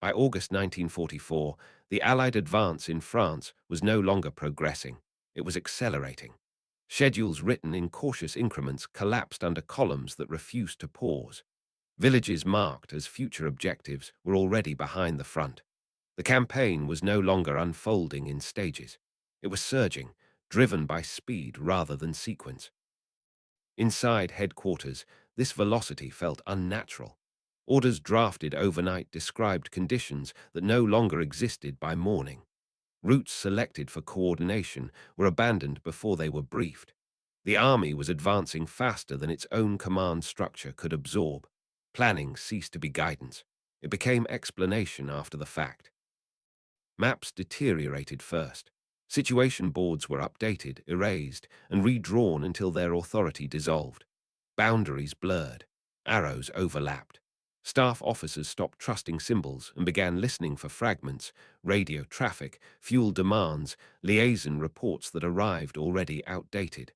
By August 1944, the Allied advance in France was no longer progressing. It was accelerating. Schedules written in cautious increments collapsed under columns that refused to pause. Villages marked as future objectives were already behind the front. The campaign was no longer unfolding in stages. It was surging, driven by speed rather than sequence. Inside headquarters, this velocity felt unnatural. Orders drafted overnight described conditions that no longer existed by morning. Routes selected for coordination were abandoned before they were briefed. The army was advancing faster than its own command structure could absorb. Planning ceased to be guidance. It became explanation after the fact. Maps deteriorated first. Situation boards were updated, erased, and redrawn until their authority dissolved. Boundaries blurred. Arrows overlapped. Staff officers stopped trusting symbols and began listening for fragments, radio traffic, fuel demands, liaison reports that arrived already outdated.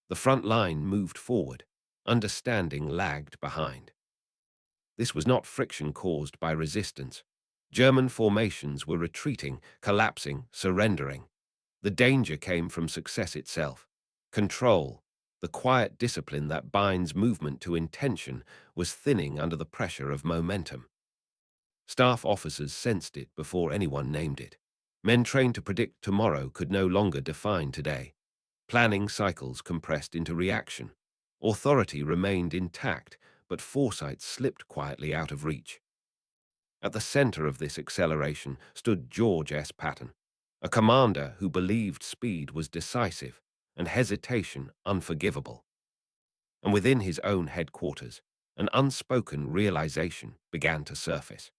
The front line moved forward. Understanding lagged behind. This was not friction caused by resistance. German formations were retreating, collapsing, surrendering. The danger came from success itself. Control, the quiet discipline that binds movement to intention, was thinning under the pressure of momentum. Staff officers sensed it before anyone named it. Men trained to predict tomorrow could no longer define today. Planning cycles compressed into reaction. Authority remained intact, but foresight slipped quietly out of reach. At the center of this acceleration stood George S. Patton, a commander who believed speed was decisive and hesitation unforgivable. And within his own headquarters, an unspoken realization began to surface.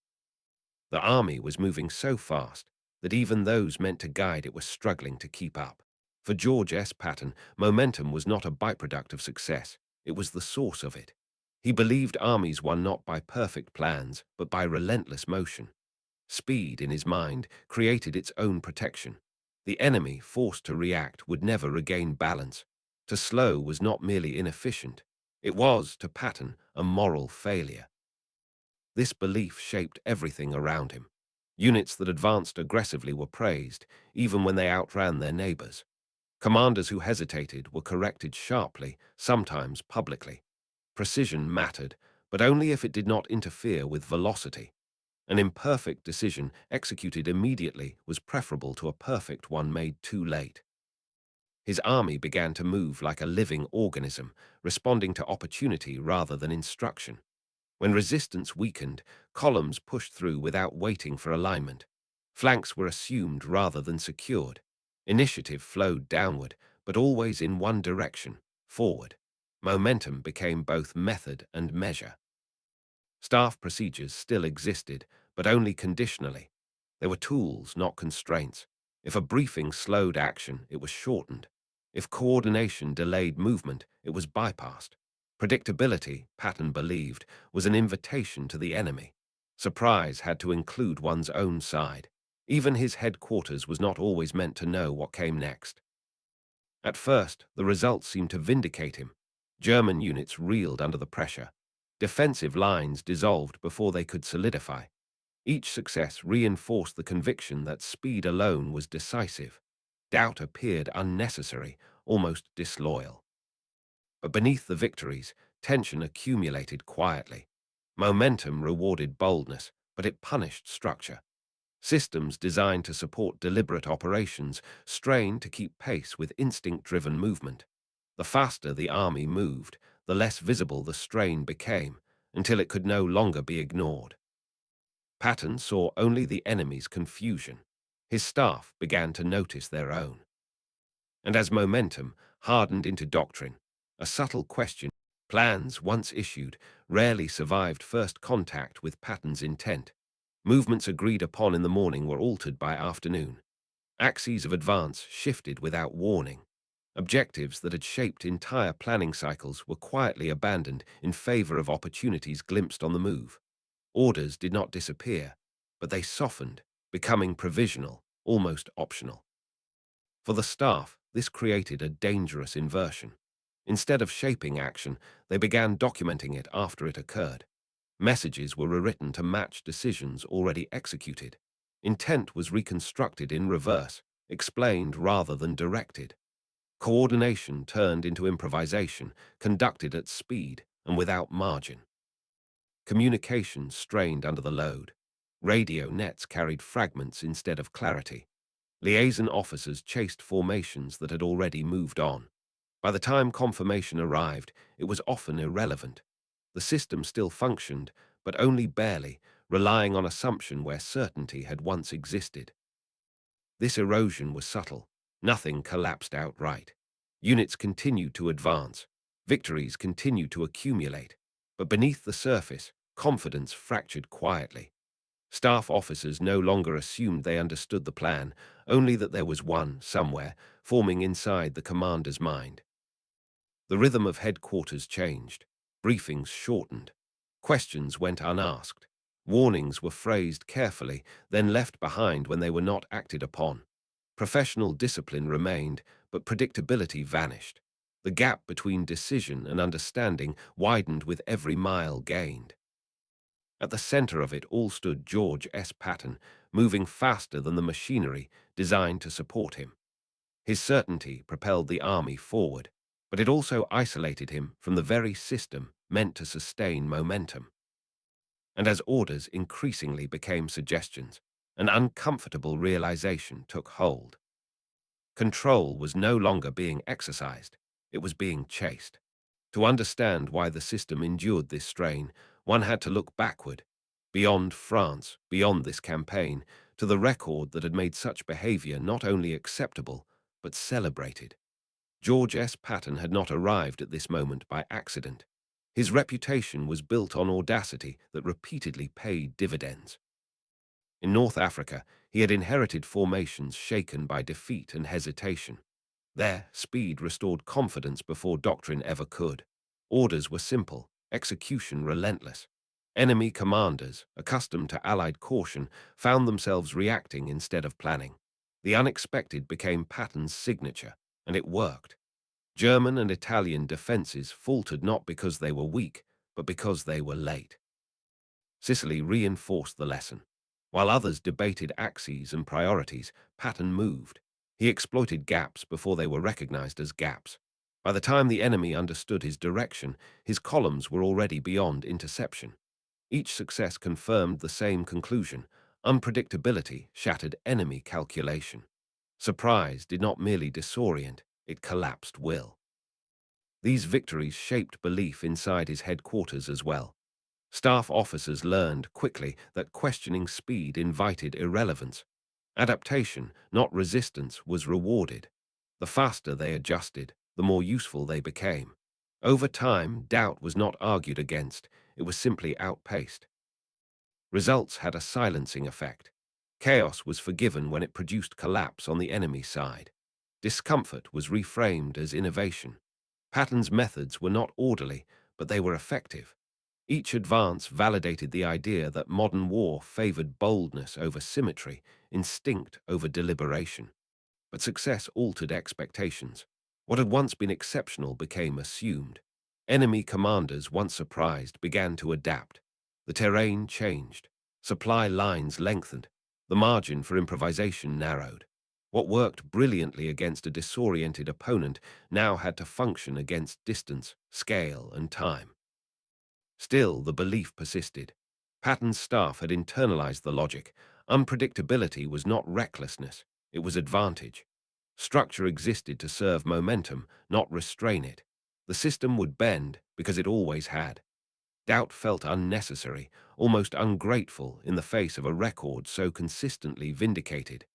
The army was moving so fast that even those meant to guide it were struggling to keep up. For George S. Patton, momentum was not a byproduct of success, it was the source of it. He believed armies won not by perfect plans, but by relentless motion. Speed, in his mind, created its own protection. The enemy, forced to react, would never regain balance. To slow was not merely inefficient. It was, to Patton, a moral failure. This belief shaped everything around him. Units that advanced aggressively were praised, even when they outran their neighbors. Commanders who hesitated were corrected sharply, sometimes publicly. Precision mattered, but only if it did not interfere with velocity. An imperfect decision executed immediately was preferable to a perfect one made too late. His army began to move like a living organism, responding to opportunity rather than instruction. When resistance weakened, columns pushed through without waiting for alignment. Flanks were assumed rather than secured. Initiative flowed downward, but always in one direction, forward. Momentum became both method and measure. Staff procedures still existed, but only conditionally. They were tools, not constraints. If a briefing slowed action, it was shortened. If coordination delayed movement, it was bypassed. Predictability, Patton believed, was an invitation to the enemy. Surprise had to include one's own side. Even his headquarters was not always meant to know what came next. At first, the results seemed to vindicate him. German units reeled under the pressure. Defensive lines dissolved before they could solidify. Each success reinforced the conviction that speed alone was decisive. Doubt appeared unnecessary, almost disloyal. But beneath the victories, tension accumulated quietly. Momentum rewarded boldness, but it punished structure. Systems designed to support deliberate operations strained to keep pace with instinct-driven movement. The faster the army moved, the less visible the strain became, until it could no longer be ignored. Patton saw only the enemy's confusion. His staff began to notice their own. And as momentum hardened into doctrine, a subtle question, plans once issued rarely survived first contact with Patton's intent. Movements agreed upon in the morning were altered by afternoon. Axes of advance shifted without warning. Objectives that had shaped entire planning cycles were quietly abandoned in favor of opportunities glimpsed on the move. Orders did not disappear, but they softened, becoming provisional, almost optional. For the staff, this created a dangerous inversion. Instead of shaping action, they began documenting it after it occurred. Messages were rewritten to match decisions already executed. Intent was reconstructed in reverse, explained rather than directed. Coordination turned into improvisation, conducted at speed and without margin. Communication strained under the load. Radio nets carried fragments instead of clarity. Liaison officers chased formations that had already moved on. By the time confirmation arrived, it was often irrelevant. The system still functioned, but only barely, relying on assumption where certainty had once existed. This erosion was subtle. Nothing collapsed outright. Units continued to advance. Victories continued to accumulate. But beneath the surface, confidence fractured quietly. Staff officers no longer assumed they understood the plan, only that there was one, somewhere, forming inside the commander's mind. The rhythm of headquarters changed. Briefings shortened. Questions went unasked. Warnings were phrased carefully, then left behind when they were not acted upon. Professional discipline remained, but predictability vanished. The gap between decision and understanding widened with every mile gained. At the center of it all stood George S. Patton, moving faster than the machinery designed to support him. His certainty propelled the army forward, but it also isolated him from the very system meant to sustain momentum. And as orders increasingly became suggestions, an uncomfortable realization took hold. Control was no longer being exercised, it was being chased. To understand why the system endured this strain, one had to look backward, beyond France, beyond this campaign, to the record that had made such behavior not only acceptable, but celebrated. George S. Patton had not arrived at this moment by accident. His reputation was built on audacity that repeatedly paid dividends. In North Africa, he had inherited formations shaken by defeat and hesitation. There, speed restored confidence before doctrine ever could. Orders were simple, execution relentless. Enemy commanders, accustomed to Allied caution, found themselves reacting instead of planning. The unexpected became Patton's signature, and it worked. German and Italian defenses faltered not because they were weak, but because they were late. Sicily reinforced the lesson. While others debated axes and priorities, Patton moved. He exploited gaps before they were recognized as gaps. By the time the enemy understood his direction, his columns were already beyond interception. Each success confirmed the same conclusion. Unpredictability shattered enemy calculation. Surprise did not merely disorient, it collapsed will. These victories shaped belief inside his headquarters as well. Staff officers learned quickly that questioning speed invited irrelevance. Adaptation, not resistance, was rewarded. The faster they adjusted, the more useful they became. Over time, doubt was not argued against, it was simply outpaced. Results had a silencing effect. Chaos was forgiven when it produced collapse on the enemy side. Discomfort was reframed as innovation. Patton's methods were not orderly, but they were effective. Each advance validated the idea that modern war favored boldness over symmetry, instinct over deliberation. But success altered expectations. What had once been exceptional became assumed. Enemy commanders, once surprised, began to adapt. The terrain changed. Supply lines lengthened. The margin for improvisation narrowed. What worked brilliantly against a disoriented opponent now had to function against distance, scale, and time. Still, the belief persisted. Patton's staff had internalized the logic. Unpredictability was not recklessness, it was advantage. Structure existed to serve momentum, not restrain it. The system would bend because it always had. Doubt felt unnecessary, almost ungrateful in the face of a record so consistently vindicated.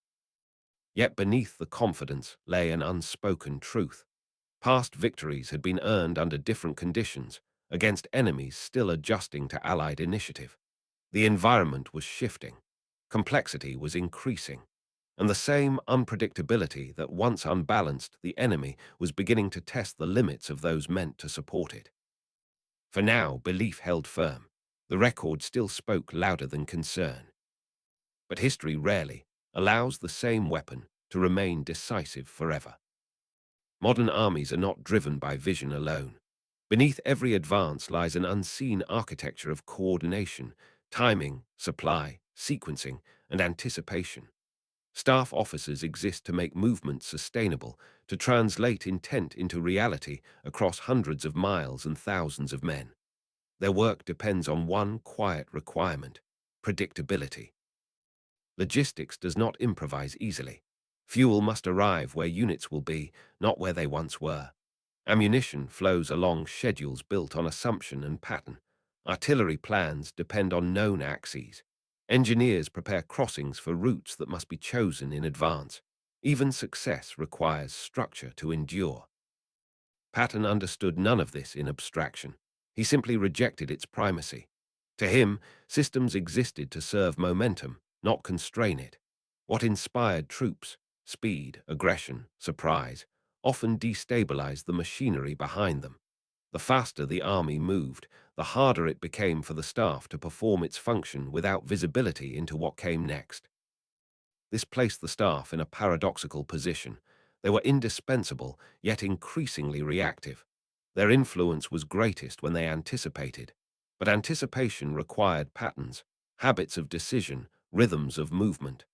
Yet beneath the confidence lay an unspoken truth. Past victories had been earned under different conditions, against enemies still adjusting to Allied initiative. The environment was shifting. Complexity was increasing. And the same unpredictability that once unbalanced the enemy was beginning to test the limits of those meant to support it. For now, belief held firm. The record still spoke louder than concern. But history rarely allows the same weapon to remain decisive forever. Modern armies are not driven by vision alone. Beneath every advance lies an unseen architecture of coordination, timing, supply, sequencing, and anticipation. Staff officers exist to make movement sustainable, to translate intent into reality across hundreds of miles and thousands of men. Their work depends on one quiet requirement: predictability. Logistics does not improvise easily. Fuel must arrive where units will be, not where they once were. Ammunition flows along schedules built on assumption and pattern. Artillery plans depend on known axes. Engineers prepare crossings for routes that must be chosen in advance. Even success requires structure to endure. Patton understood none of this in abstraction. He simply rejected its primacy. To him, systems existed to serve momentum, not constrain it. What inspired troops, speed, aggression, surprise, often destabilized the machinery behind them. The faster the army moved, the harder it became for the staff to perform its function without visibility into what came next. This placed the staff in a paradoxical position. They were indispensable, yet increasingly reactive. Their influence was greatest when they anticipated, but anticipation required patterns, habits of decision, rhythms of movement.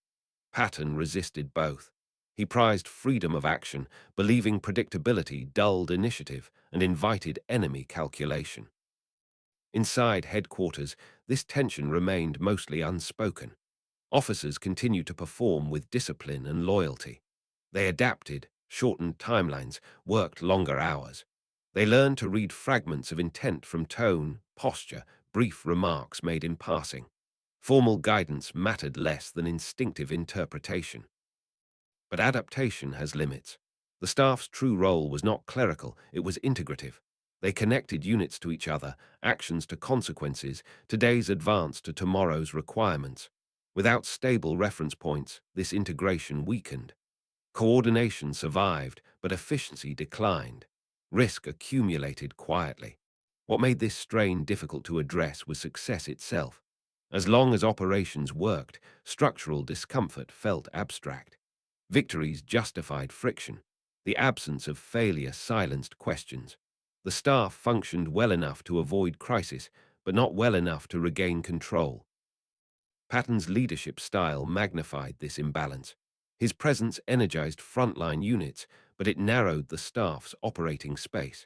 Patton resisted both. He prized freedom of action, believing predictability dulled initiative and invited enemy calculation. Inside headquarters, this tension remained mostly unspoken. Officers continued to perform with discipline and loyalty. They adapted, shortened timelines, worked longer hours. They learned to read fragments of intent from tone, posture, brief remarks made in passing. Formal guidance mattered less than instinctive interpretation. But adaptation has limits. The staff's true role was not clerical, it was integrative. They connected units to each other, actions to consequences, today's advance to tomorrow's requirements. Without stable reference points, this integration weakened. Coordination survived, but efficiency declined. Risk accumulated quietly. What made this strain difficult to address was success itself. As long as operations worked, structural discomfort felt abstract. Victories justified friction. The absence of failure silenced questions. The staff functioned well enough to avoid crisis, but not well enough to regain control. Patton's leadership style magnified this imbalance. His presence energized frontline units, but it narrowed the staff's operating space.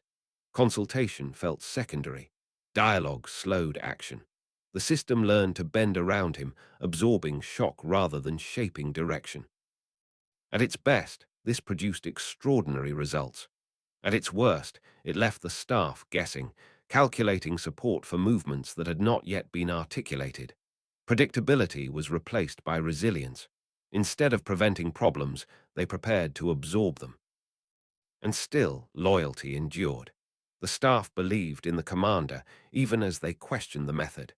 Consultation felt secondary. Dialogue slowed action. The system learned to bend around him, absorbing shock rather than shaping direction. At its best, this produced extraordinary results. At its worst, it left the staff guessing, calculating support for movements that had not yet been articulated. Predictability was replaced by resilience. Instead of preventing problems, they prepared to absorb them. And still, loyalty endured. The staff believed in the commander, even as they questioned the method.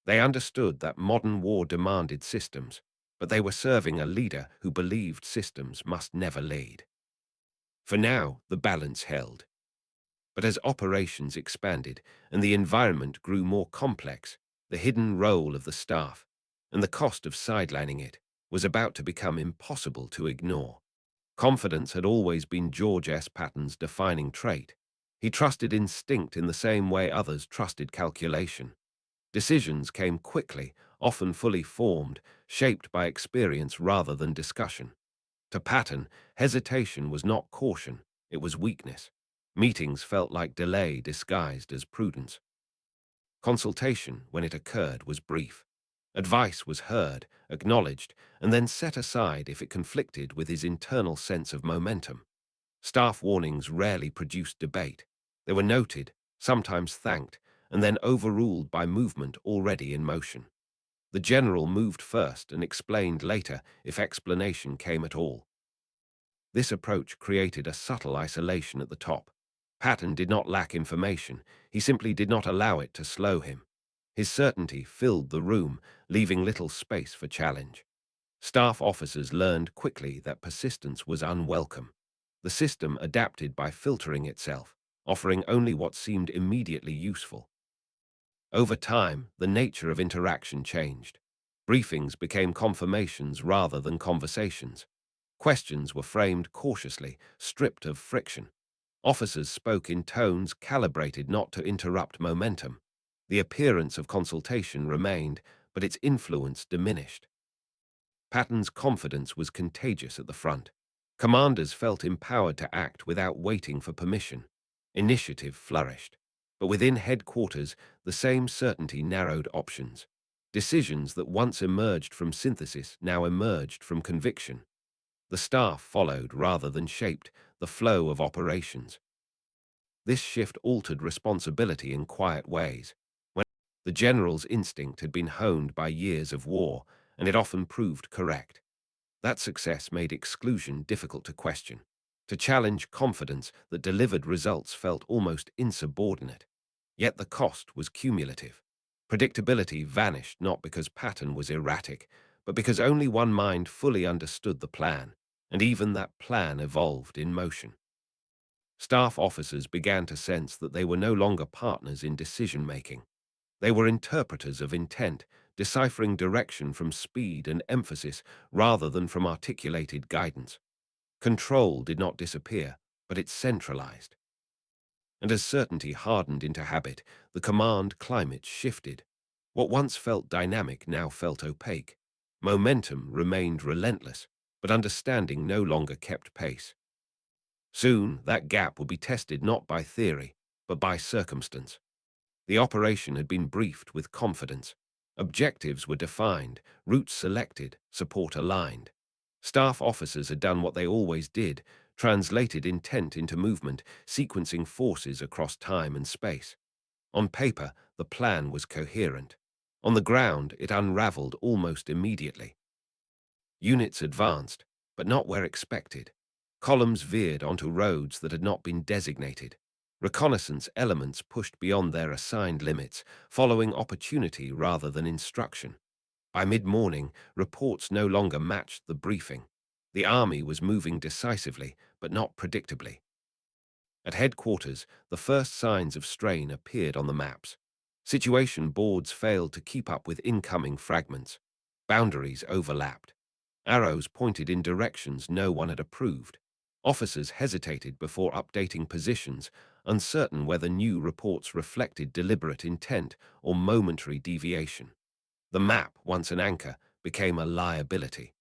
They understood that modern war demanded systems, but they were serving a leader who believed systems must never lead. For now, the balance held. But as operations expanded and the environment grew more complex, the hidden role of the staff, and the cost of sidelining it, was about to become impossible to ignore. Confidence had always been George S. Patton's defining trait. He trusted instinct in the same way others trusted calculation. Decisions came quickly, often fully formed, shaped by experience rather than discussion. To Patton, hesitation was not caution, it was weakness. Meetings felt like delay disguised as prudence. Consultation, when it occurred, was brief. Advice was heard, acknowledged, and then set aside if it conflicted with his internal sense of momentum. Staff warnings rarely produced debate. They were noted, sometimes thanked, and then overruled by movement already in motion. The general moved first and explained later if explanation came at all. This approach created a subtle isolation at the top. Patton did not lack information, he simply did not allow it to slow him. His certainty filled the room, leaving little space for challenge. Staff officers learned quickly that persistence was unwelcome. The system adapted by filtering itself, offering only what seemed immediately useful. Over time, the nature of interaction changed. Briefings became confirmations rather than conversations. Questions were framed cautiously, stripped of friction. Officers spoke in tones calibrated not to interrupt momentum. The appearance of consultation remained, but its influence diminished. Patton's confidence was contagious at the front. Commanders felt empowered to act without waiting for permission. Initiative flourished. But within headquarters, the same certainty narrowed options. Decisions that once emerged from synthesis now emerged from conviction. The staff followed rather than shaped the flow of operations. This shift altered responsibility in quiet ways. When the general's instinct had been honed by years of war, and it often proved correct. That success made exclusion difficult to question. To challenge confidence that delivered results felt almost insubordinate. Yet the cost was cumulative. Predictability vanished not because Patton was erratic, but because only one mind fully understood the plan, and even that plan evolved in motion. Staff officers began to sense that they were no longer partners in decision-making. They were interpreters of intent, deciphering direction from speed and emphasis rather than from articulated guidance. Control did not disappear, but it centralized. And as certainty hardened into habit, the command climate shifted. What once felt dynamic now felt opaque. Momentum remained relentless, but understanding no longer kept pace. Soon, that gap would be tested not by theory, but by circumstance. The operation had been briefed with confidence. Objectives were defined, routes selected, support aligned. Staff officers had done what they always did, translated intent into movement, sequencing forces across time and space. On paper, the plan was coherent. On the ground, it unraveled almost immediately. Units advanced, but not where expected. Columns veered onto roads that had not been designated. Reconnaissance elements pushed beyond their assigned limits, following opportunity rather than instruction. By mid-morning, reports no longer matched the briefing. The army was moving decisively, but not predictably. At headquarters, the first signs of strain appeared on the maps. Situation boards failed to keep up with incoming fragments. Boundaries overlapped. Arrows pointed in directions no one had approved. Officers hesitated before updating positions, uncertain whether new reports reflected deliberate intent or momentary deviation. The map, once an anchor, became a liability.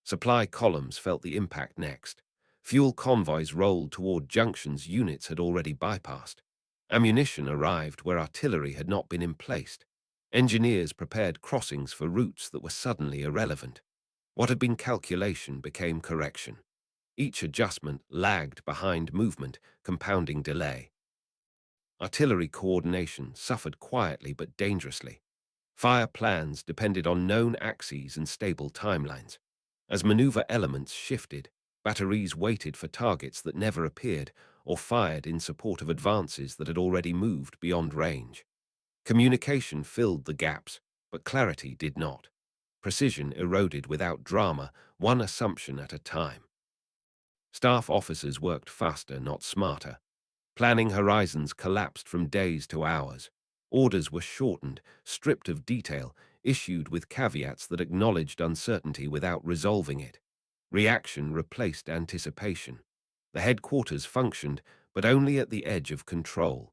Supply columns felt the impact next. Fuel convoys rolled toward junctions units had already bypassed. Ammunition arrived where artillery had not been emplaced. Engineers prepared crossings for routes that were suddenly irrelevant. What had been calculation became correction. Each adjustment lagged behind movement, compounding delay. Artillery coordination suffered quietly but dangerously. Fire plans depended on known axes and stable timelines. As maneuver elements shifted, batteries waited for targets that never appeared or fired in support of advances that had already moved beyond range. Communication filled the gaps, but clarity did not. Precision eroded without drama, one assumption at a time. Staff officers worked faster, not smarter. Planning horizons collapsed from days to hours. Orders were shortened, stripped of detail, issued with caveats that acknowledged uncertainty without resolving it. Reaction replaced anticipation. The headquarters functioned, but only at the edge of control.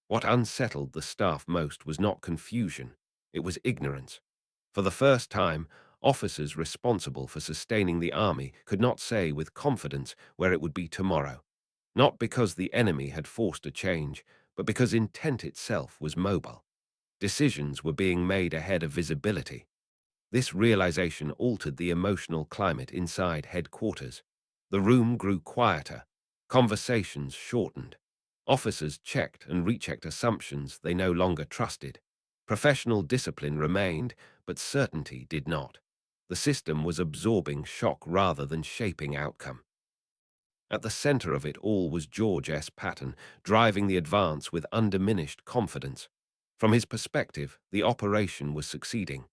What unsettled the staff most was not confusion, it was ignorance. For the first time, officers responsible for sustaining the army could not say with confidence where it would be tomorrow. Not because the enemy had forced a change, but because intent itself was mobile. Decisions were being made ahead of visibility. This realization altered the emotional climate inside headquarters. The room grew quieter. Conversations shortened. Officers checked and rechecked assumptions they no longer trusted. Professional discipline remained, but certainty did not. The system was absorbing shock rather than shaping outcome. At the center of it all was George S. Patton, driving the advance with undiminished confidence. From his perspective, the operation was succeeding.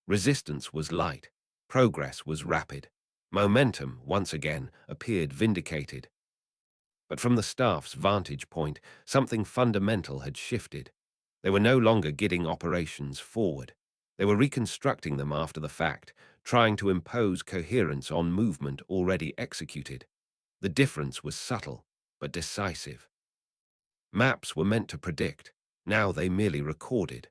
Resistance was light. Progress was rapid. Momentum, once again, appeared vindicated. But from the staff's vantage point, something fundamental had shifted. They were no longer getting operations forward. They were reconstructing them after the fact, trying to impose coherence on movement already executed. The difference was subtle. but decisive. Maps were meant to predict, now they merely recorded.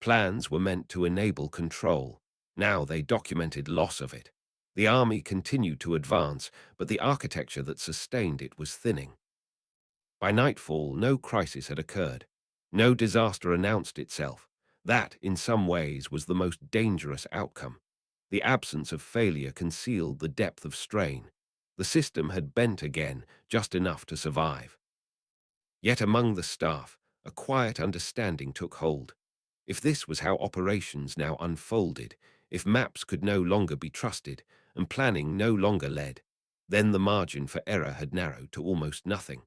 Plans were meant to enable control, now they documented loss of it. The army continued to advance, but the architecture that sustained it was thinning. By nightfall, no crisis had occurred. No disaster announced itself. That, in some ways, was the most dangerous outcome. The absence of failure concealed the depth of strain. The system had bent again, just enough to survive. Yet among the staff, a quiet understanding took hold. If this was how operations now unfolded, if maps could no longer be trusted, and planning no longer led, then the margin for error had narrowed to almost nothing.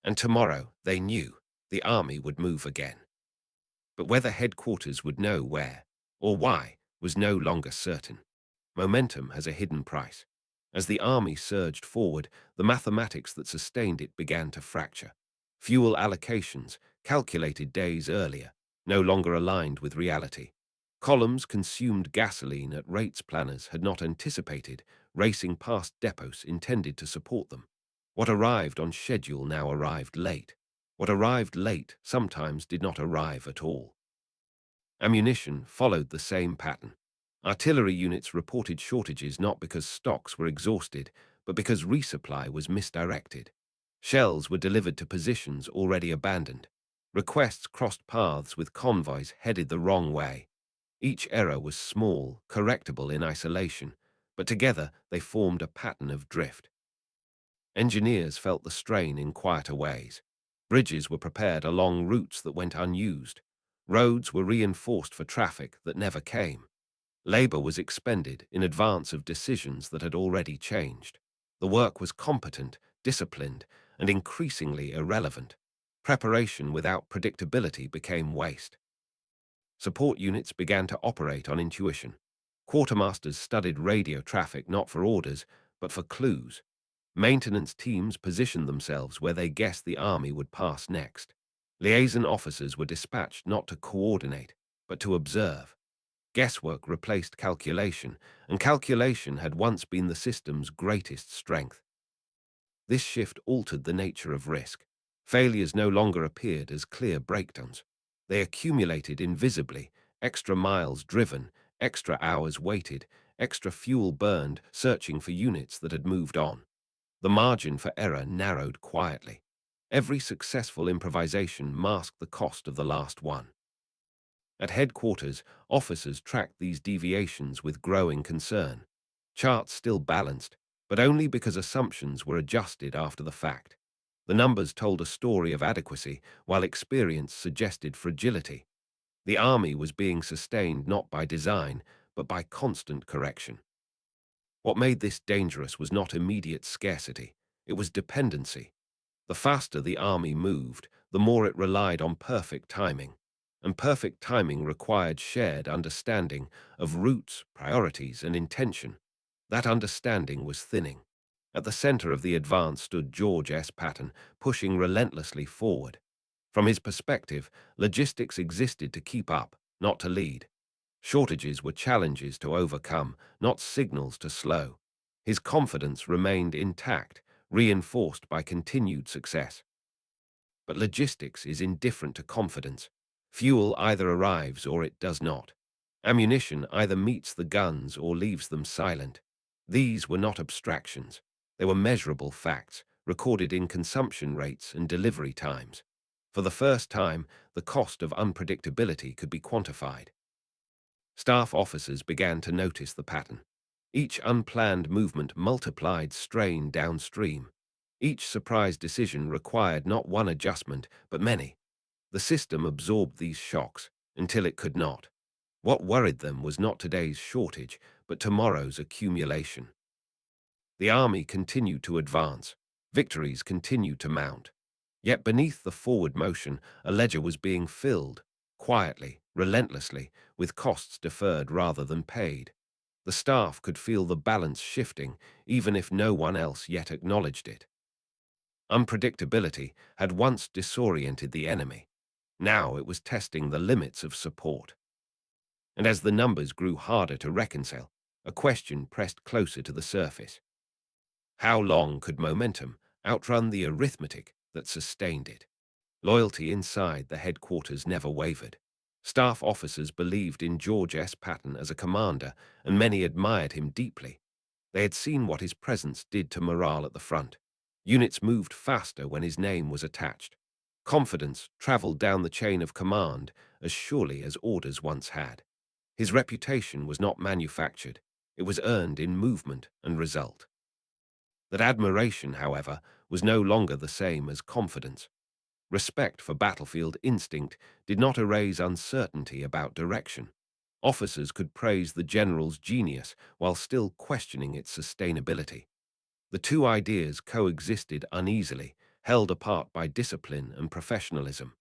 And tomorrow, they knew, the army would move again. But whether headquarters would know where, or why, was no longer certain. Momentum has a hidden price. As the army surged forward, the mathematics that sustained it began to fracture. Fuel allocations, calculated days earlier, no longer aligned with reality. Columns consumed gasoline at rates planners had not anticipated, racing past depots intended to support them. What arrived on schedule now arrived late. What arrived late sometimes did not arrive at all. Ammunition followed the same pattern. Artillery units reported shortages not because stocks were exhausted, but because resupply was misdirected. Shells were delivered to positions already abandoned. Requests crossed paths with convoys headed the wrong way. Each error was small, correctable in isolation, but together they formed a pattern of drift. Engineers felt the strain in quieter ways. Bridges were prepared along routes that went unused. Roads were reinforced for traffic that never came. Labor was expended in advance of decisions that had already changed. The work was competent, disciplined, and increasingly irrelevant. Preparation without predictability became waste. Support units began to operate on intuition. Quartermasters studied radio traffic not for orders, but for clues. Maintenance teams positioned themselves where they guessed the army would pass next. Liaison officers were dispatched not to coordinate, but to observe. Guesswork replaced calculation, and calculation had once been the system's greatest strength. This shift altered the nature of risk. Failures no longer appeared as clear breakdowns. They accumulated invisibly, extra miles driven, extra hours waited, extra fuel burned, searching for units that had moved on. The margin for error narrowed quietly. Every successful improvisation masked the cost of the last one. At headquarters, officers tracked these deviations with growing concern. Charts still balanced, but only because assumptions were adjusted after the fact. The numbers told a story of adequacy, while experience suggested fragility. The army was being sustained not by design, but by constant correction. What made this dangerous was not immediate scarcity, it was dependency. The faster the army moved, the more it relied on perfect timing. And perfect timing required shared understanding of routes, priorities, and intention. That understanding was thinning. At the center of the advance stood George S. Patton, pushing relentlessly forward. From his perspective, logistics existed to keep up, not to lead. Shortages were challenges to overcome, not signals to slow. His confidence remained intact, reinforced by continued success. But logistics is indifferent to confidence. Fuel either arrives or it does not. Ammunition either meets the guns or leaves them silent. These were not abstractions. They were measurable facts, recorded in consumption rates and delivery times. For the first time, the cost of unpredictability could be quantified. Staff officers began to notice the pattern. Each unplanned movement multiplied strain downstream. Each surprise decision required not one adjustment, but many. The system absorbed these shocks until it could not. What worried them was not today's shortage, but tomorrow's accumulation. The army continued to advance. Victories continued to mount. Yet beneath the forward motion, a ledger was being filled, quietly, relentlessly, with costs deferred rather than paid. The staff could feel the balance shifting, even if no one else yet acknowledged it. Unpredictability had once disoriented the enemy. Now it was testing the limits of support. And as the numbers grew harder to reconcile, a question pressed closer to the surface. How long could momentum, outrun the arithmetic that sustained it. Loyalty inside the headquarters never wavered. Staff officers believed in George S. Patton as a commander, and many admired him deeply. They had seen what his presence did to morale at the front. Units moved faster when his name was attached. Confidence traveled down the chain of command as surely as orders once had. His reputation was not manufactured. It was earned in movement and result. That admiration, however, was no longer the same as confidence. Respect for battlefield instinct did not erase uncertainty about direction. Officers could praise the general's genius while still questioning its sustainability. The two ideas coexisted uneasily, held apart by discipline and professionalism.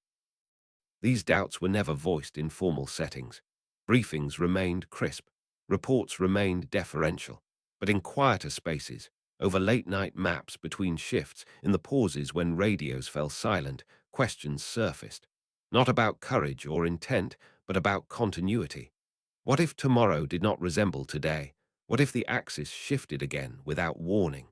These doubts were never voiced in formal settings. Briefings remained crisp, reports remained deferential, but in quieter spaces, over late-night maps between shifts, in the pauses when radios fell silent, questions surfaced. Not about courage or intent, but about continuity. What if tomorrow did not resemble today? What if the axis shifted again without warning?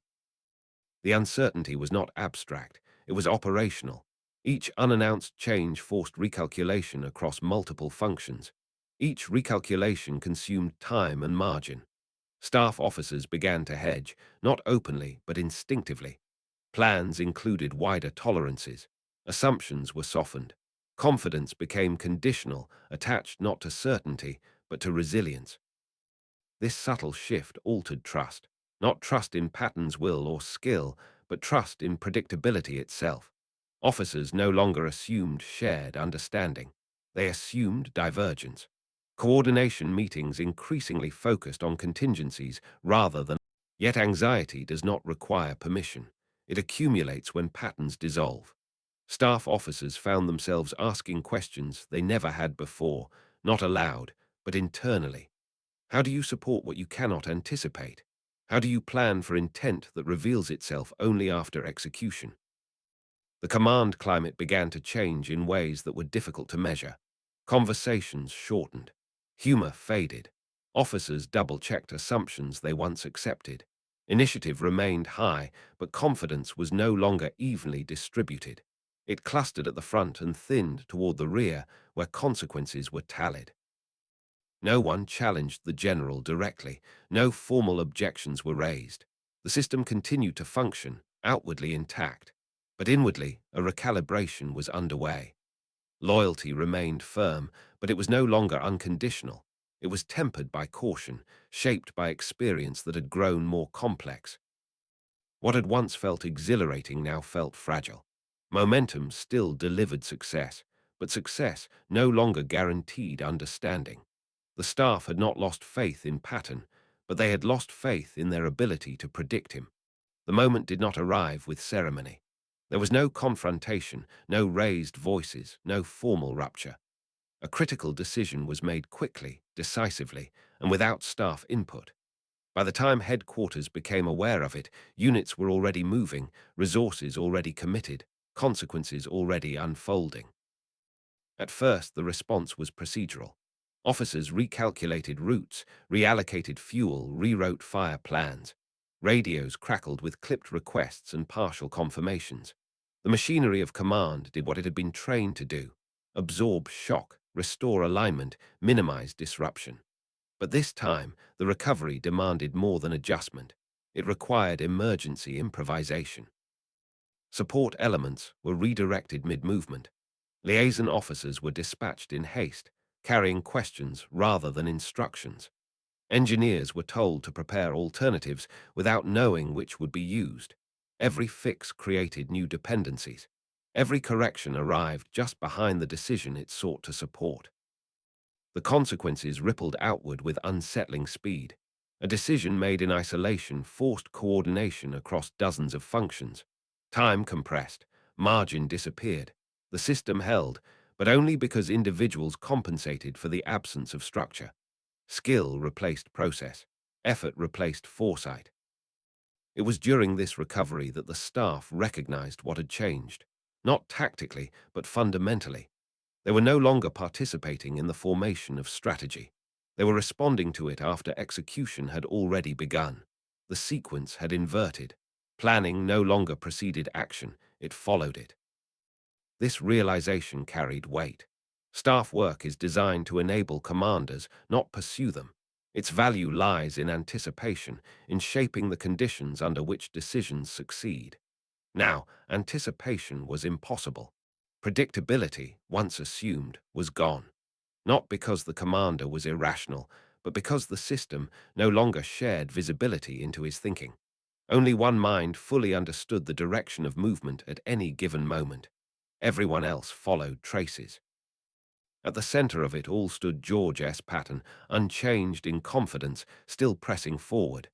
The uncertainty was not abstract, it was operational. Each unannounced change forced recalculation across multiple functions. Each recalculation consumed time and margin. Staff officers began to hedge, not openly but instinctively. Plans included wider tolerances. Assumptions were softened. Confidence became conditional, attached not to certainty, but to resilience. This subtle shift altered trust, not trust in Patton's will or skill, but trust in predictability itself. Officers no longer assumed shared understanding. They assumed divergence. Coordination meetings increasingly focused on contingencies rather than. Yet anxiety does not require permission. It accumulates when patterns dissolve. Staff officers found themselves asking questions they never had before, not aloud, but internally. How do you support what you cannot anticipate? How do you plan for intent that reveals itself only after execution? The command climate began to change in ways that were difficult to measure. Conversations shortened. Humor faded. Officers double-checked assumptions they once accepted. Initiative remained high, but confidence was no longer evenly distributed. It clustered at the front and thinned toward the rear, where consequences were tallied. No one challenged the general directly. No formal objections were raised. The system continued to function, outwardly intact. But inwardly, a recalibration was underway. Loyalty remained firm, but it was no longer unconditional. It was tempered by caution, shaped by experience that had grown more complex. What had once felt exhilarating now felt fragile. Momentum still delivered success, but success no longer guaranteed understanding. The staff had not lost faith in Patton, but they had lost faith in their ability to predict him. The moment did not arrive with ceremony. There was no confrontation, no raised voices, no formal rupture. A critical decision was made quickly, decisively, and without staff input. By the time headquarters became aware of it, units were already moving, resources already committed, consequences already unfolding. At first, the response was procedural. Officers recalculated routes, reallocated fuel, rewrote fire plans. Radios crackled with clipped requests and partial confirmations. The machinery of command did what it had been trained to do: absorb shock, restore alignment, minimize disruption. But this time, the recovery demanded more than adjustment. It required emergency improvisation. Support elements were redirected mid-movement. Liaison officers were dispatched in haste, carrying questions rather than instructions. Engineers were told to prepare alternatives without knowing which would be used. Every fix created new dependencies. Every correction arrived just behind the decision it sought to support. The consequences rippled outward with unsettling speed. A decision made in isolation forced coordination across dozens of functions. Time compressed, margin disappeared. The system held, but only because individuals compensated for the absence of structure. Skill replaced process. Effort replaced foresight. It was during this recovery that the staff recognized what had changed. Not tactically, but fundamentally. They were no longer participating in the formation of strategy. They were responding to it after execution had already begun. The sequence had inverted. Planning no longer preceded action, it followed it. This realization carried weight. Staff work is designed to enable commanders, not pursue them. Its value lies in anticipation, in shaping the conditions under which decisions succeed. Now, anticipation was impossible. Predictability, once assumed, was gone. Not because the commander was irrational, but because the system no longer shared visibility into his thinking. Only one mind fully understood the direction of movement at any given moment. Everyone else followed traces. At the center of it all stood George S. Patton, unchanged in confidence, still pressing forward.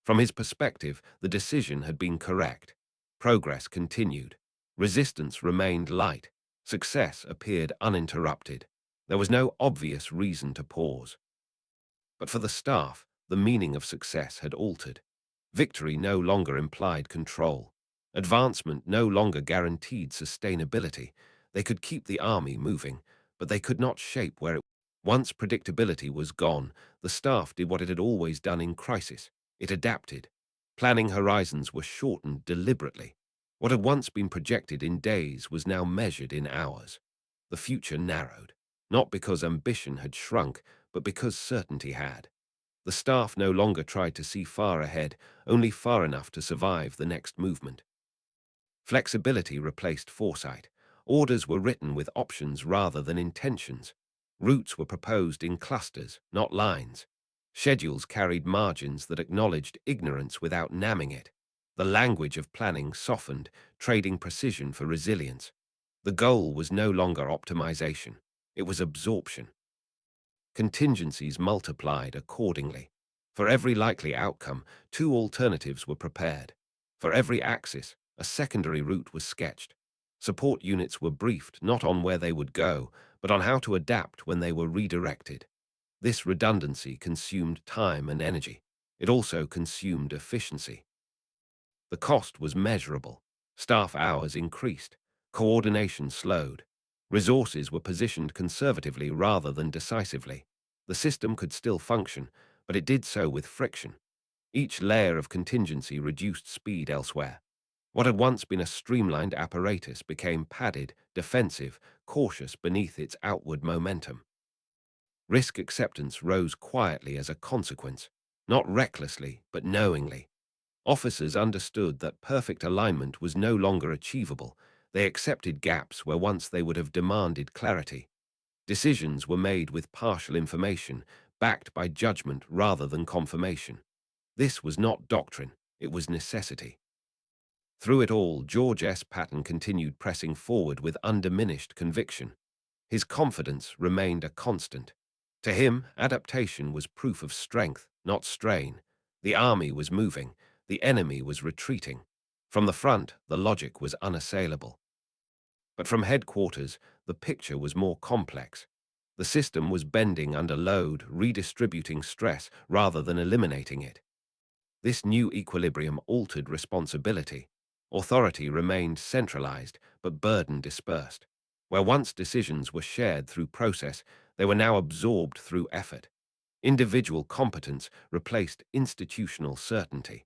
From his perspective, the decision had been correct. Progress continued. Resistance remained light. Success appeared uninterrupted. There was no obvious reason to pause. But for the staff, the meaning of success had altered. Victory no longer implied control. Advancement no longer guaranteed sustainability. They could keep the army moving, but they could not shape where it. Once predictability was gone, the staff did what it had always done in crisis. It adapted. Planning horizons were shortened deliberately. What had once been projected in days was now measured in hours. The future narrowed, not because ambition had shrunk, but because certainty had. The staff no longer tried to see far ahead, only far enough to survive the next movement. Flexibility replaced foresight. Orders were written with options rather than intentions. Routes were proposed in clusters, not lines. Schedules carried margins that acknowledged ignorance without namming it. The language of planning softened, trading precision for resilience. The goal was no longer optimization. It was absorption. Contingencies multiplied accordingly. For every likely outcome, two alternatives were prepared. For every axis, a secondary route was sketched. Support units were briefed not on where they would go, but on how to adapt when they were redirected. This redundancy consumed time and energy. It also consumed efficiency. The cost was measurable. Staff hours increased. Coordination slowed. Resources were positioned conservatively rather than decisively. The system could still function, but it did so with friction. Each layer of contingency reduced speed elsewhere. What had once been a streamlined apparatus became padded, defensive, cautious beneath its outward momentum. Risk acceptance rose quietly as a consequence, not recklessly, but knowingly. Officers understood that perfect alignment was no longer achievable. They accepted gaps where once they would have demanded clarity. Decisions were made with partial information, backed by judgment rather than confirmation. This was not doctrine, it was necessity. Through it all, George S. Patton continued pressing forward with undiminished conviction. His confidence remained a constant. To him, adaptation was proof of strength, not strain. The army was moving, the enemy was retreating. From the front, the logic was unassailable. But from headquarters, the picture was more complex. The system was bending under load, redistributing stress rather than eliminating it. This new equilibrium altered responsibility. Authority remained centralized, but burden dispersed. Where once decisions were shared through process, they were now absorbed through effort. Individual competence replaced institutional certainty.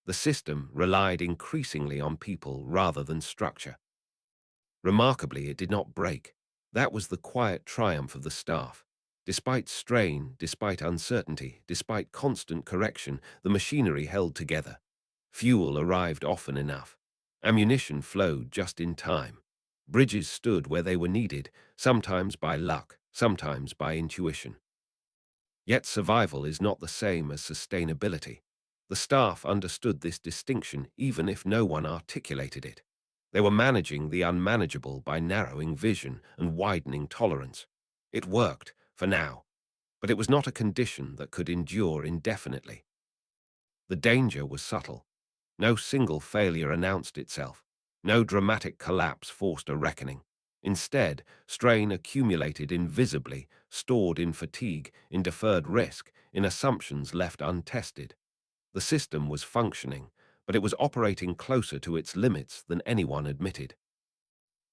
The system relied increasingly on people rather than structure. Remarkably, it did not break. That was the quiet triumph of the staff. Despite strain, despite uncertainty, despite constant correction, the machinery held together. Fuel arrived often enough. Ammunition flowed just in time. Bridges stood where they were needed, sometimes by luck, sometimes by intuition. Yet survival is not the same as sustainability. The staff understood this distinction even if no one articulated it. They were managing the unmanageable by narrowing vision and widening tolerance. It worked, for now, but it was not a condition that could endure indefinitely. The danger was subtle. No single failure announced itself. No dramatic collapse forced a reckoning. Instead, strain accumulated invisibly, stored in fatigue, in deferred risk, in assumptions left untested. The system was functioning, but it was operating closer to its limits than anyone admitted.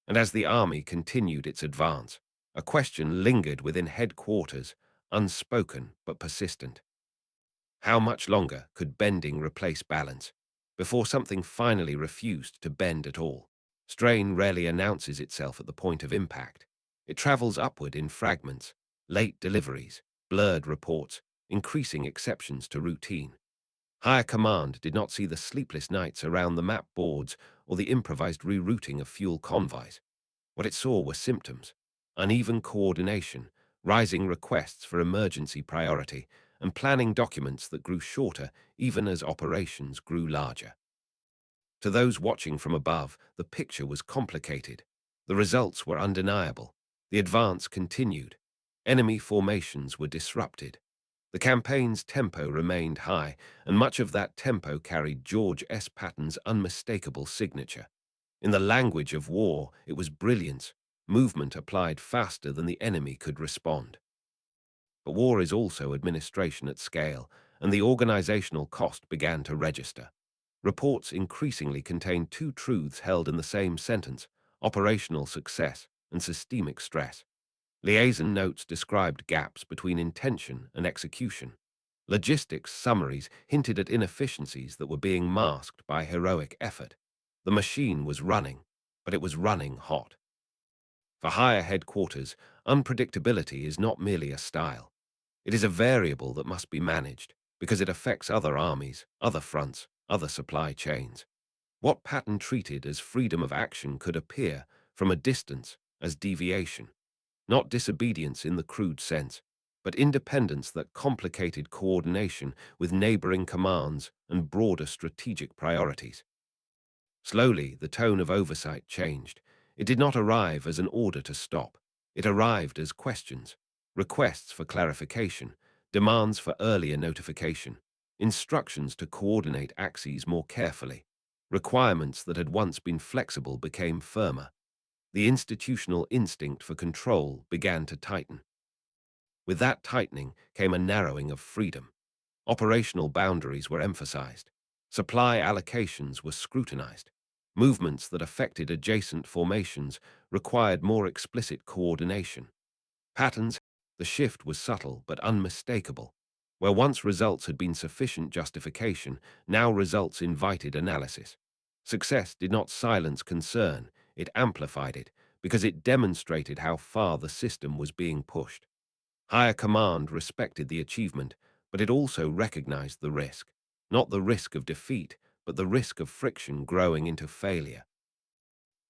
And as the army continued its advance, a question lingered within headquarters, unspoken but persistent. How much longer could bending replace balance? before something finally refused to bend at all. Strain rarely announces itself at the point of impact. It travels upward in fragments, late deliveries, blurred reports, increasing exceptions to routine. Higher command did not see the sleepless nights around the map boards or the improvised rerouting of fuel convoys. What it saw were symptoms: uneven coordination, rising requests for emergency priority, and planning documents that grew shorter even as operations grew larger. To those watching from above, the picture was complicated. The results were undeniable. The advance continued. Enemy formations were disrupted. The campaign's tempo remained high, and much of that tempo carried George S. Patton's unmistakable signature. In the language of war, it was brilliance, movement applied faster than the enemy could respond. But war is also administration at scale, and the organizational cost began to register. Reports increasingly contained two truths held in the same sentence: operational success and systemic stress. Liaison notes described gaps between intention and execution. Logistics summaries hinted at inefficiencies that were being masked by heroic effort. The machine was running, but it was running hot. For higher headquarters, unpredictability is not merely a style. It is a variable that must be managed, because it affects other armies, other fronts, other supply chains. What Patton treated as freedom of action could appear, from a distance, as deviation. Not disobedience in the crude sense, but independence that complicated coordination with neighboring commands and broader strategic priorities. Slowly, the tone of oversight changed. It did not arrive as an order to stop. It arrived as questions, requests for clarification, demands for earlier notification, instructions to coordinate axes more carefully. Requirements that had once been flexible became firmer. The institutional instinct for control began to tighten. With that tightening came a narrowing of freedom. Operational boundaries were emphasized. Supply allocations were scrutinized. Movements that affected adjacent formations required more explicit coordination. Patterns, the shift was subtle but unmistakable. Where once results had been sufficient justification, now results invited analysis. Success did not silence concern, it amplified it, because it demonstrated how far the system was being pushed. Higher command respected the achievement, but it also recognized the risk. Not the risk of defeat, but the risk of friction growing into failure.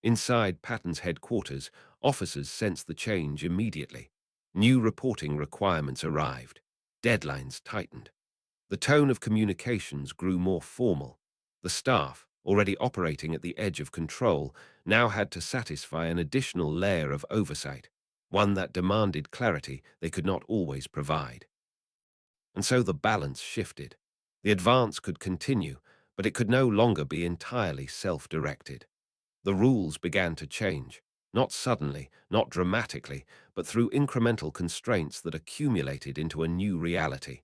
Inside Patton's headquarters, officers sensed the change immediately. New reporting requirements arrived. Deadlines tightened. The tone of communications grew more formal. The staff, already operating at the edge of control, now had to satisfy an additional layer of oversight, one that demanded clarity they could not always provide. And so the balance shifted. The advance could continue, but it could no longer be entirely self-directed. The rules began to change, not suddenly, not dramatically, but through incremental constraints that accumulated into a new reality.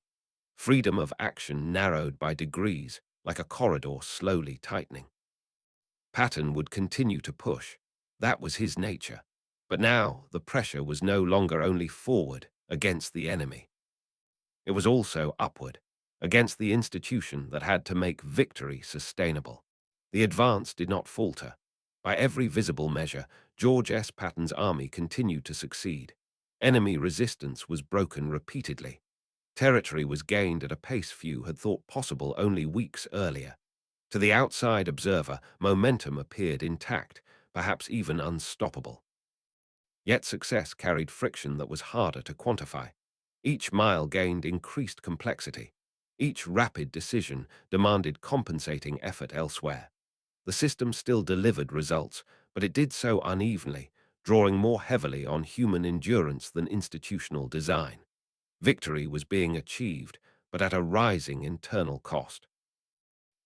Freedom of action narrowed by degrees, like a corridor slowly tightening. Patton would continue to push. That was his nature. But now the pressure was no longer only forward, against the enemy. It was also upward, against the institution that had to make victory sustainable. The advance did not falter. By every visible measure, George S. Patton's army continued to succeed. Enemy resistance was broken repeatedly. Territory was gained at a pace few had thought possible only weeks earlier. To the outside observer, momentum appeared intact, perhaps even unstoppable. Yet success carried friction that was harder to quantify. Each mile gained increased complexity. Each rapid decision demanded compensating effort elsewhere. The system still delivered results, but it did so unevenly, drawing more heavily on human endurance than institutional design. Victory was being achieved, but at a rising internal cost.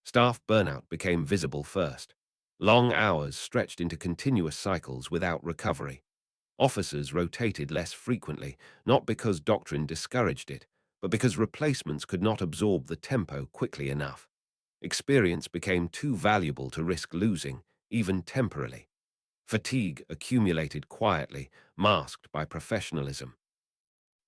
Staff burnout became visible first. Long hours stretched into continuous cycles without recovery. Officers rotated less frequently, not because doctrine discouraged it, but because replacements could not absorb the tempo quickly enough. Experience became too valuable to risk losing, even temporarily. Fatigue accumulated quietly, masked by professionalism.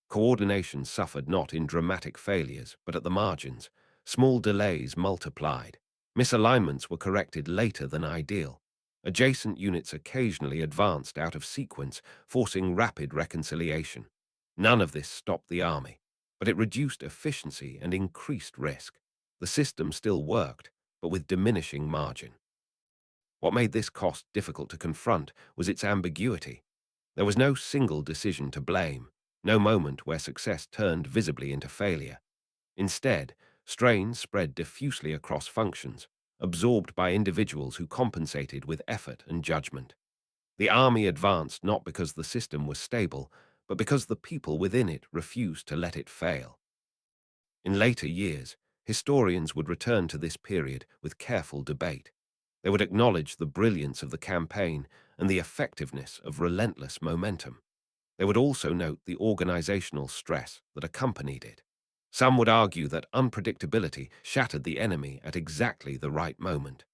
Coordination suffered not in dramatic failures, but at the margins. Small delays multiplied. Misalignments were corrected later than ideal. Adjacent units occasionally advanced out of sequence, forcing rapid reconciliation. None of this stopped the army, but it reduced efficiency and increased risk. The system still worked, but with diminishing margin. What made this cost difficult to confront was its ambiguity. There was no single decision to blame, no moment where success turned visibly into failure. Instead, strain spread diffusely across functions, absorbed by individuals who compensated with effort and judgment. The army advanced not because the system was stable, but because the people within it refused to let it fail. In later years, historians would return to this period with careful debate. They would acknowledge the brilliance of the campaign and the effectiveness of relentless momentum. They would also note the organizational stress that accompanied it. Some would argue that unpredictability shattered the enemy at exactly the right moment.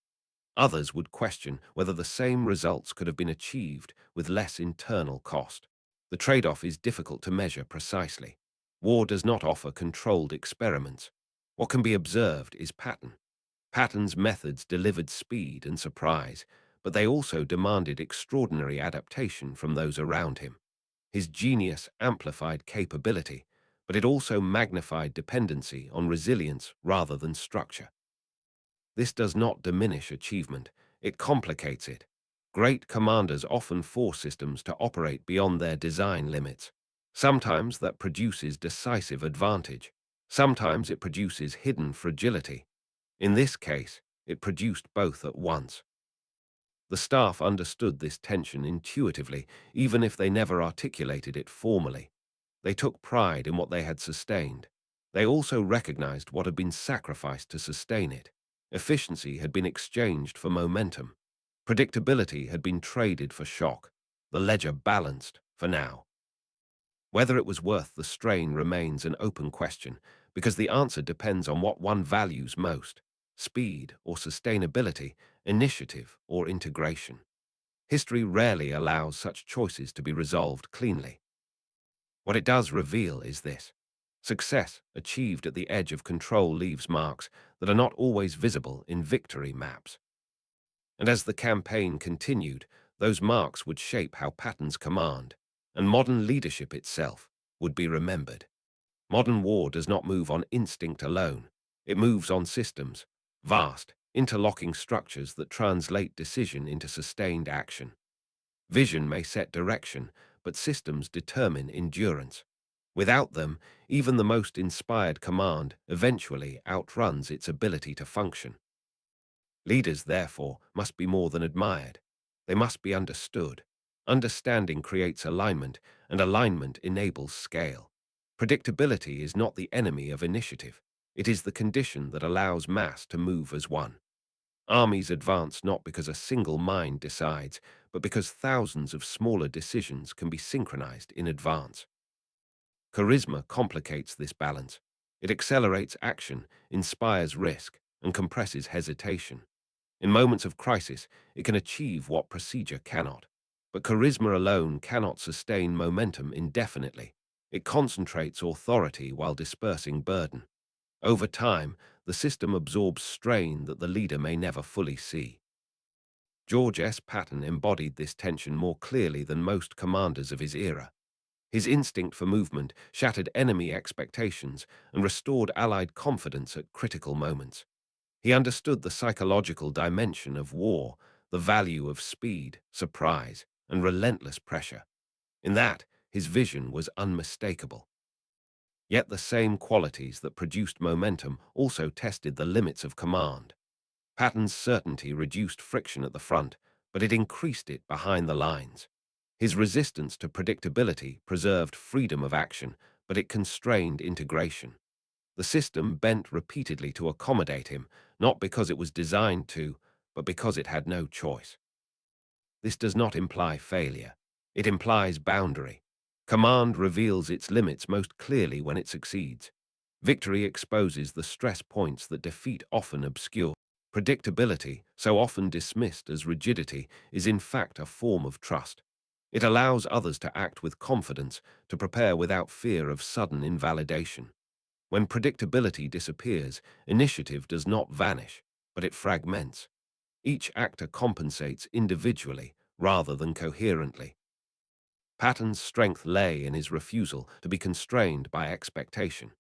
Others would question whether the same results could have been achieved with less internal cost. The trade-off is difficult to measure precisely. War does not offer controlled experiments. What can be observed is pattern. Patton's methods delivered speed and surprise, but they also demanded extraordinary adaptation from those around him. His genius amplified capability, but it also magnified dependency on resilience rather than structure. This does not diminish achievement, it complicates it. Great commanders often force systems to operate beyond their design limits. Sometimes that produces decisive advantage. Sometimes it produces hidden fragility. In this case, it produced both at once. The staff understood this tension intuitively, even if they never articulated it formally. They took pride in what they had sustained. They also recognized what had been sacrificed to sustain it. Efficiency had been exchanged for momentum. Predictability had been traded for shock. The ledger balanced, for now. Whether it was worth the strain remains an open question, because the answer depends on what one values most: speed or sustainability, initiative or integration. History rarely allows such choices to be resolved cleanly. What it does reveal is this: success achieved at the edge of control leaves marks that are not always visible in victory maps. And as the campaign continued, those marks would shape how patterns command, and modern leadership itself would be remembered. Modern war does not move on instinct alone. It moves on systems, vast, interlocking structures that translate decision into sustained action. Vision may set direction, but systems determine endurance. Without them, even the most inspired command eventually outruns its ability to function. Leaders, therefore, must be more than admired. They must be understood. Understanding creates alignment, and alignment enables scale. Predictability is not the enemy of initiative. It is the condition that allows mass to move as one. Armies advance not because a single mind decides, but because thousands of smaller decisions can be synchronized in advance. Charisma complicates this balance. It accelerates action, inspires risk, and compresses hesitation. In moments of crisis, it can achieve what procedure cannot. But charisma alone cannot sustain momentum indefinitely. It concentrates authority while dispersing burden. Over time, the system absorbs strain that the leader may never fully see. George S. Patton embodied this tension more clearly than most commanders of his era. His instinct for movement shattered enemy expectations and restored Allied confidence at critical moments. He understood the psychological dimension of war, the value of speed, surprise, and relentless pressure. In that, his vision was unmistakable. Yet the same qualities that produced momentum also tested the limits of command. Patton's certainty reduced friction at the front, but it increased it behind the lines. His resistance to predictability preserved freedom of action, but it constrained integration. The system bent repeatedly to accommodate him, not because it was designed to, but because it had no choice. This does not imply failure. It implies boundary. Command reveals its limits most clearly when it succeeds. Victory exposes the stress points that defeat often obscure. Predictability, so often dismissed as rigidity, is in fact a form of trust. It allows others to act with confidence, to prepare without fear of sudden invalidation. When predictability disappears, initiative does not vanish. but it fragments. Each actor compensates individually rather than coherently. Patton's strength lay in his refusal to be constrained by expectation.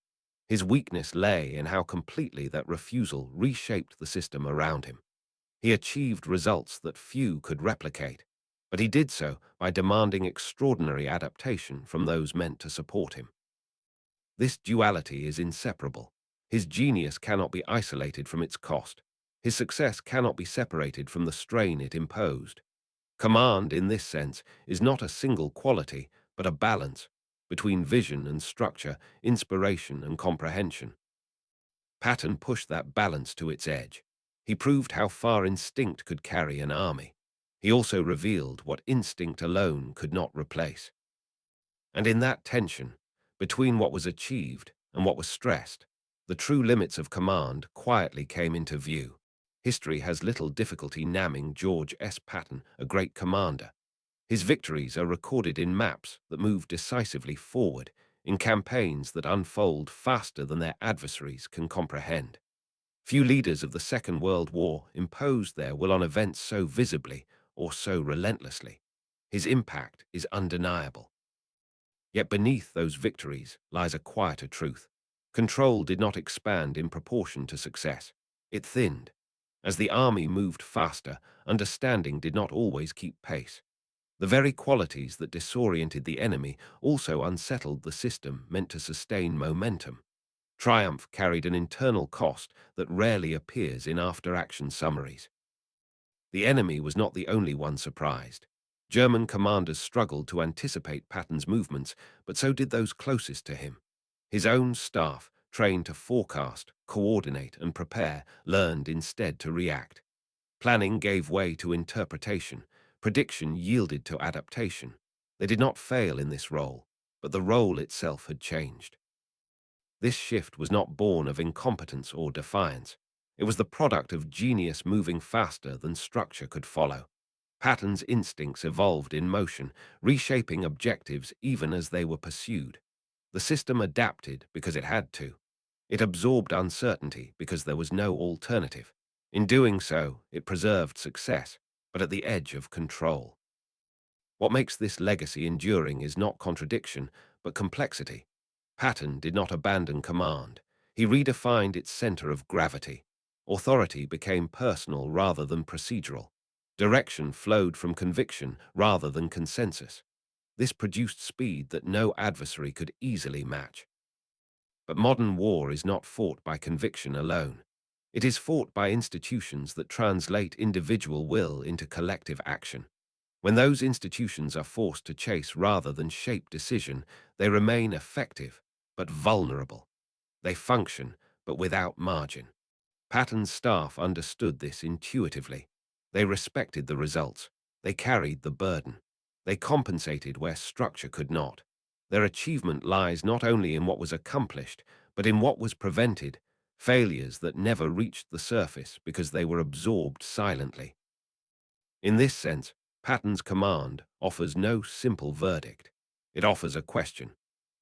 His weakness lay in how completely that refusal reshaped the system around him. He achieved results that few could replicate, but he did so by demanding extraordinary adaptation from those meant to support him. This duality is inseparable. His genius cannot be isolated from its cost. His success cannot be separated from the strain it imposed. Command, in this sense, is not a single quality, but a balance between vision and structure, inspiration and comprehension. Patton pushed that balance to its edge. He proved how far instinct could carry an army. He also revealed what instinct alone could not replace. And in that tension, between what was achieved and what was stressed, the true limits of command quietly came into view. History has little difficulty naming George S. Patton a great commander. His victories are recorded in maps that move decisively forward, in campaigns that unfold faster than their adversaries can comprehend. Few leaders of the Second World War imposed their will on events so visibly or so relentlessly. His impact is undeniable. Yet beneath those victories lies a quieter truth. Control did not expand in proportion to success. It thinned. As the army moved faster, understanding did not always keep pace. The very qualities that disoriented the enemy also unsettled the system meant to sustain momentum. Triumph carried an internal cost that rarely appears in after-action summaries. The enemy was not the only one surprised. German commanders struggled to anticipate Patton's movements, but so did those closest to him. His own staff, trained to forecast, coordinate, and prepare, learned instead to react. Planning gave way to interpretation. Prediction yielded to adaptation. They did not fail in this role, but the role itself had changed. This shift was not born of incompetence or defiance. It was the product of genius moving faster than structure could follow. Patton's instincts evolved in motion, reshaping objectives even as they were pursued. The system adapted because it had to. It absorbed uncertainty because there was no alternative. In doing so, it preserved success, but at the edge of control. What makes this legacy enduring is not contradiction, but complexity. Patton did not abandon command. He redefined its center of gravity. Authority became personal rather than procedural. Direction flowed from conviction rather than consensus. This produced speed that no adversary could easily match. But modern war is not fought by conviction alone. It is fought by institutions that translate individual will into collective action. When those institutions are forced to chase rather than shape decision, they remain effective, but vulnerable. They function, but without margin. Patton's staff understood this intuitively. They respected the results. They carried the burden. They compensated where structure could not. Their achievement lies not only in what was accomplished, but in what was prevented, failures that never reached the surface because they were absorbed silently. In this sense, Patton's command offers no simple verdict. It offers a question.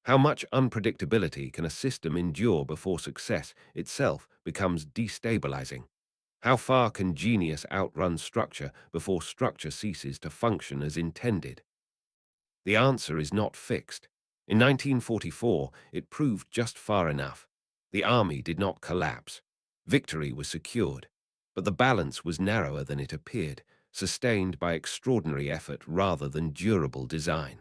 How much unpredictability can a system endure before success itself becomes destabilizing? How far can genius outrun structure before structure ceases to function as intended? The answer is not fixed. In 1944, it proved just far enough. The army did not collapse. Victory was secured, but the balance was narrower than it appeared, sustained by extraordinary effort rather than durable design.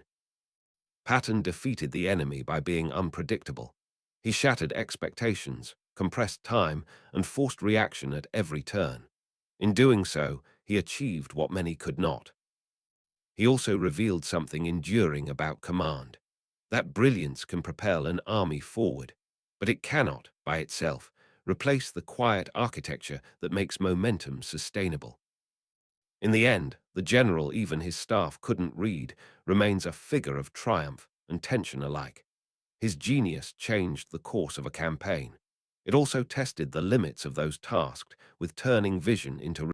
Patton defeated the enemy by being unpredictable. He shattered expectations, compressed time, and forced reaction at every turn. In doing so, he achieved what many could not. He also revealed something enduring about command. That brilliance can propel an army forward, but it cannot, by itself, replace the quiet architecture that makes momentum sustainable. In the end, the general even his staff couldn't read remains a figure of triumph and tension alike. His genius changed the course of a campaign. It also tested the limits of those tasked with turning vision into